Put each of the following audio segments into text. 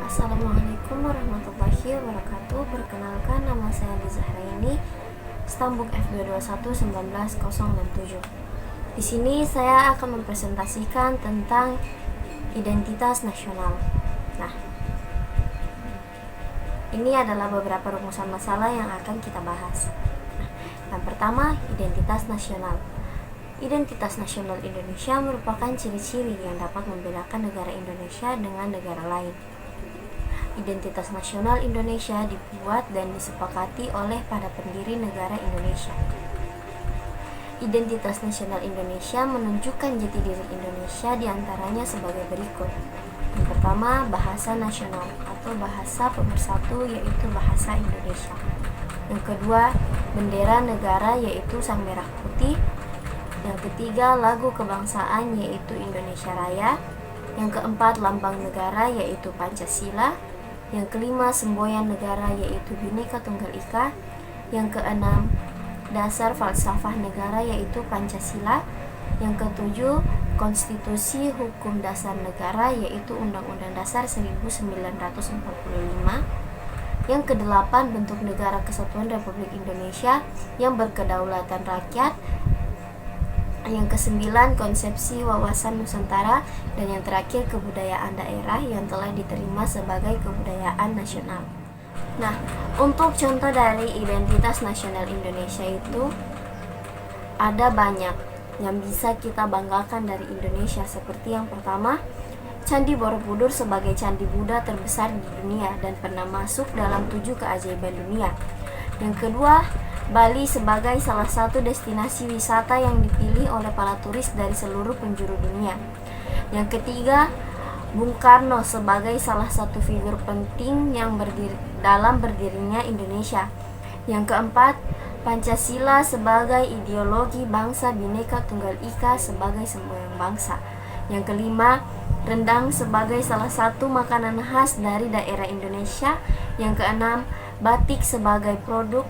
Assalamualaikum warahmatullahi wabarakatuh. Perkenalkan, nama saya Andi Zahraini, Stambuk F221 19 067. Di sini saya akan mempresentasikan tentang identitas nasional. Nah, ini adalah beberapa rumusan masalah yang akan kita bahas. Nah, yang pertama, identitas nasional. Identitas nasional Indonesia merupakan ciri-ciri yang dapat membedakan negara Indonesia dengan negara lain. Identitas nasional Indonesia dibuat dan disepakati oleh para pendiri negara Indonesia. Identitas nasional Indonesia menunjukkan jati diri Indonesia diantaranya sebagai berikut. Yang pertama, bahasa nasional atau bahasa pemersatu, yaitu bahasa Indonesia. Yang kedua, bendera negara, yaitu sang merah putih. Yang ketiga, lagu kebangsaan, yaitu Indonesia Raya. Yang keempat, lambang negara, yaitu Pancasila. Yang kelima, semboyan negara, yaitu Bhinneka Tunggal Ika. Yang keenam, dasar falsafah negara, yaitu Pancasila. Yang ketujuh, konstitusi hukum dasar negara, yaitu Undang-Undang Dasar 1945. Yang kedelapan, bentuk negara kesatuan Republik Indonesia yang berkedaulatan rakyat. Yang kesembilan, konsepsi wawasan Nusantara. Dan yang terakhir, kebudayaan daerah yang telah diterima sebagai kebudayaan nasional. Nah, untuk contoh dari identitas nasional Indonesia itu ada banyak yang bisa kita banggakan dari Indonesia. Seperti yang pertama, Candi Borobudur sebagai candi Buddha terbesar di dunia dan pernah masuk dalam 7 keajaiban dunia. Yang kedua, Bali sebagai salah satu destinasi wisata yang dipilih oleh para turis dari seluruh penjuru dunia. Yang ketiga, Bung Karno sebagai salah satu figur penting yang berdirinya Indonesia. Yang keempat, Pancasila sebagai ideologi bangsa, Bhinneka Tunggal Ika sebagai semboyan bangsa. Yang kelima, rendang sebagai salah satu makanan khas dari daerah Indonesia. Yang keenam, batik sebagai produk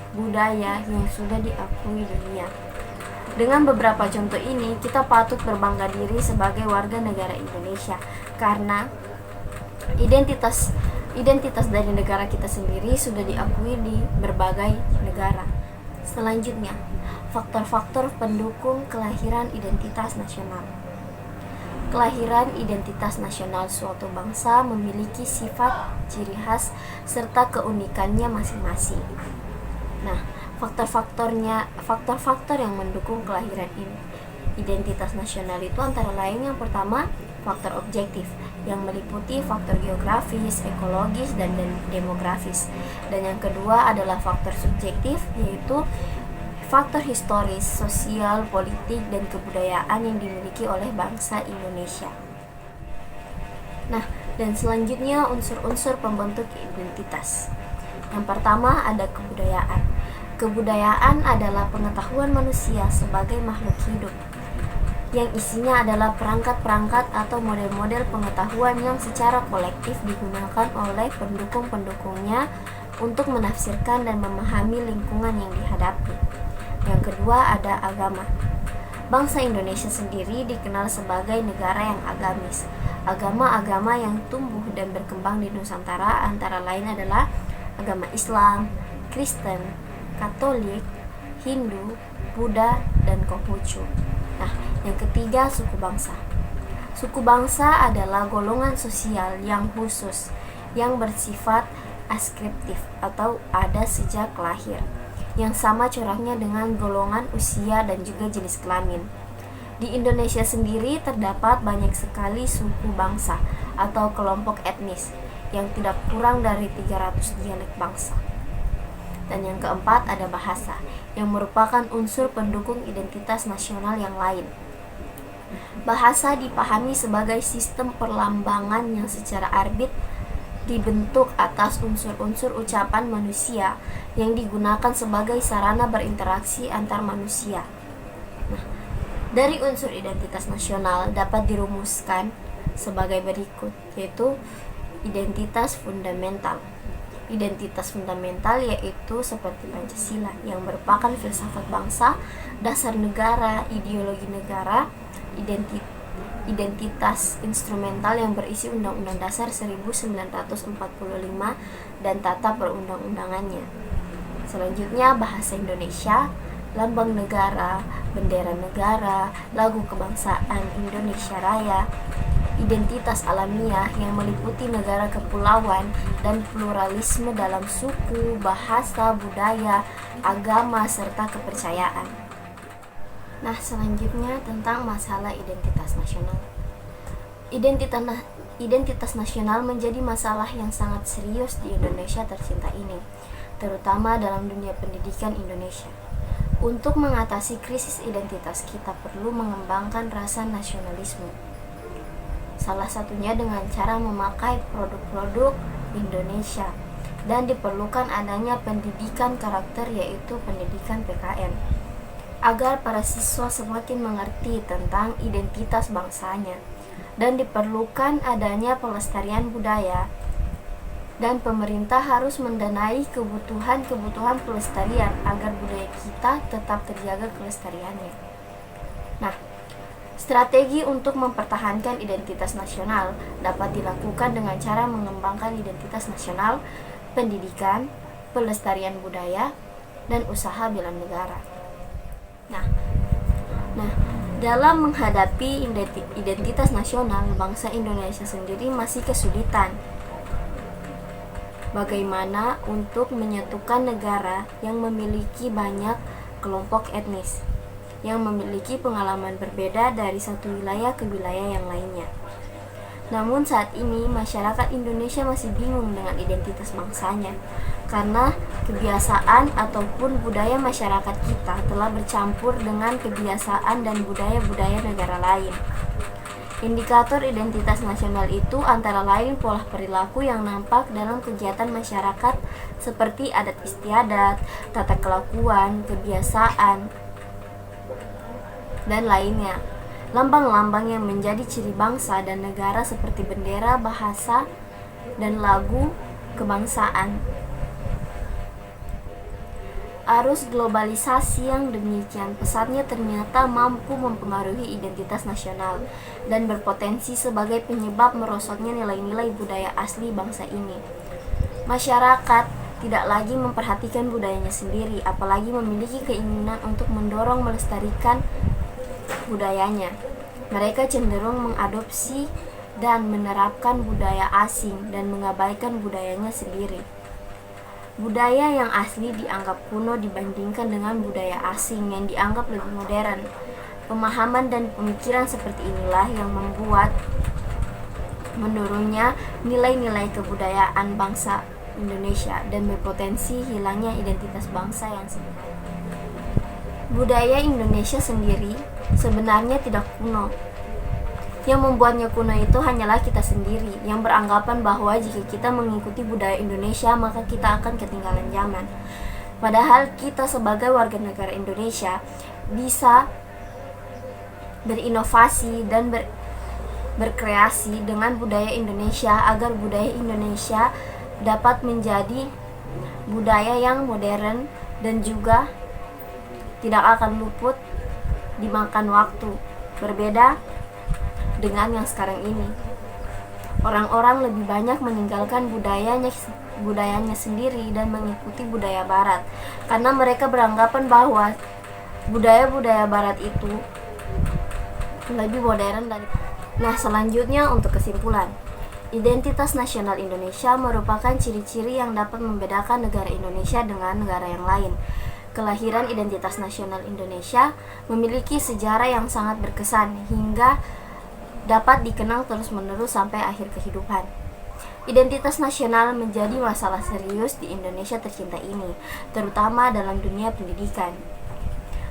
budaya yang sudah diakui dunia. Dengan beberapa contoh ini, kita patut berbangga diri sebagai warga negara Indonesia karena identitas dari negara kita sendiri sudah diakui di berbagai negara. Selanjutnya, faktor-faktor pendukung kelahiran identitas nasional. Kelahiran identitas nasional suatu bangsa memiliki sifat, ciri khas, serta keunikannya masing-masing. Nah, faktor-faktor yang mendukung kelahiran identitas nasional itu antara lain yang pertama, faktor objektif yang meliputi faktor geografis, ekologis, dan demografis. Dan yang kedua adalah faktor subjektif, yaitu faktor historis, sosial, politik, dan kebudayaan yang dimiliki oleh bangsa Indonesia. Nah, dan selanjutnya unsur-unsur pembentuk identitas. Yang pertama ada kebudayaan. Kebudayaan adalah pengetahuan manusia sebagai makhluk hidup, yang isinya adalah perangkat-perangkat atau model-model pengetahuan yang secara kolektif digunakan oleh pendukung-pendukungnya untuk menafsirkan dan memahami lingkungan yang dihadapi. Yang kedua ada agama. Bangsa Indonesia sendiri dikenal sebagai negara yang agamis. Agama-agama yang tumbuh dan berkembang di Nusantara antara lain adalah agama Islam, Kristen, Katolik, Hindu, Buddha, dan Konghucu. Nah, yang ketiga suku bangsa. Suku bangsa adalah golongan sosial yang khusus yang bersifat askriptif atau ada sejak lahir, yang sama coraknya dengan golongan usia dan juga jenis kelamin. Di Indonesia sendiri terdapat banyak sekali suku bangsa atau kelompok etnis yang tidak kurang dari 300 dialek bangsa. Dan yang keempat ada bahasa, yang merupakan unsur pendukung identitas nasional yang lain. Bahasa dipahami sebagai sistem perlambangan yang secara arbit dibentuk atas unsur-unsur ucapan manusia yang digunakan sebagai sarana berinteraksi antar manusia. Nah, dari unsur identitas nasional dapat dirumuskan sebagai berikut, yaitu identitas fundamental. Identitas fundamental yaitu seperti Pancasila yang merupakan filsafat bangsa, dasar negara, ideologi negara, identitas instrumental yang berisi Undang-Undang Dasar 1945 dan tata perundang-undangannya. Selanjutnya, bahasa Indonesia, lambang negara, bendera negara, lagu kebangsaan Indonesia Raya, identitas alamiah yang meliputi negara kepulauan dan pluralisme dalam suku, bahasa, budaya, agama, serta kepercayaan. Nah, selanjutnya tentang masalah identitas nasional. Identitas nasional menjadi masalah yang sangat serius di Indonesia tercinta ini, terutama dalam dunia pendidikan Indonesia. Untuk mengatasi krisis identitas, kita perlu mengembangkan rasa nasionalisme. Salah satunya dengan cara memakai produk-produk Indonesia, dan diperlukan adanya pendidikan karakter, yaitu pendidikan PKN, agar para siswa semakin mengerti tentang identitas bangsanya, dan diperlukan adanya pelestarian budaya, dan pemerintah harus mendanai kebutuhan pelestarian agar budaya kita tetap terjaga kelestariannya. Nah, strategi untuk mempertahankan identitas nasional dapat dilakukan dengan cara mengembangkan identitas nasional, pendidikan, pelestarian budaya, dan usaha bela negara. Nah, dalam menghadapi identitas nasional, bangsa Indonesia sendiri masih kesulitan. Bagaimana untuk menyatukan negara yang memiliki banyak kelompok etnis, yang memiliki pengalaman berbeda dari satu wilayah ke wilayah yang lainnya. Namun saat ini masyarakat Indonesia masih bingung dengan identitas bangsanya, karena kebiasaan ataupun budaya masyarakat kita telah bercampur dengan kebiasaan dan budaya-budaya negara lain. Indikator identitas nasional itu antara lain pola perilaku yang nampak dalam kegiatan masyarakat seperti adat istiadat, tata kelakuan, kebiasaan, dan lainnya. Lambang-lambang yang menjadi ciri bangsa dan negara seperti bendera, bahasa, dan lagu kebangsaan. Arus globalisasi yang demikian pesatnya ternyata mampu mempengaruhi identitas nasional dan berpotensi sebagai penyebab merosotnya nilai-nilai budaya asli bangsa ini. Masyarakat tidak lagi memperhatikan budayanya sendiri, apalagi memiliki keinginan untuk mendorong melestarikan budayanya. Mereka cenderung mengadopsi dan menerapkan budaya asing dan mengabaikan budayanya sendiri. Budaya yang asli dianggap kuno dibandingkan dengan budaya asing yang dianggap lebih modern. Pemahaman dan pemikiran seperti inilah yang membuat menurunnya nilai-nilai kebudayaan bangsa Indonesia dan berpotensi hilangnya identitas bangsa yang sebenarnya. Budaya Indonesia sendiri sebenarnya tidak kuno. Yang membuatnya kuno itu hanyalah kita sendiri yang beranggapan bahwa jika kita mengikuti budaya Indonesia maka kita akan ketinggalan zaman. Padahal kita sebagai warga negara Indonesia bisa berinovasi dan berkreasi dengan budaya Indonesia agar budaya Indonesia dapat menjadi budaya yang modern dan juga tidak akan luput dimakan waktu. Berbeda dengan yang sekarang ini, orang-orang lebih banyak meninggalkan budayanya sendiri dan mengikuti budaya barat karena mereka beranggapan bahwa budaya-budaya barat itu lebih modern dari. Nah, selanjutnya untuk kesimpulan, identitas nasional Indonesia merupakan ciri-ciri yang dapat membedakan negara Indonesia dengan negara yang lain. Kelahiran identitas nasional Indonesia memiliki sejarah yang sangat berkesan hingga dapat dikenang terus-menerus sampai akhir kehidupan. Identitas nasional menjadi masalah serius di Indonesia tercinta ini, terutama dalam dunia pendidikan.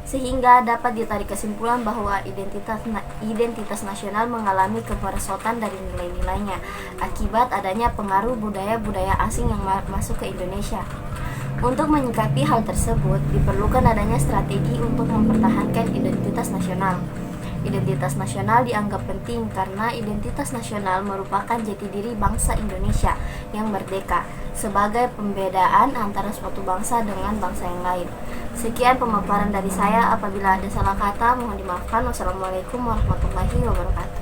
Sehingga dapat ditarik kesimpulan bahwa identitas nasional mengalami kemerosotan dari nilai-nilainya akibat adanya pengaruh budaya-budaya asing yang masuk ke Indonesia. Untuk menyikapi hal tersebut, diperlukan adanya strategi untuk mempertahankan identitas nasional. Identitas nasional dianggap penting karena identitas nasional merupakan jati diri bangsa Indonesia yang merdeka sebagai pembedaan antara suatu bangsa dengan bangsa yang lain. Sekian pemaparan dari saya. Apabila ada salah kata, mohon dimaafkan. Wassalamualaikum warahmatullahi wabarakatuh.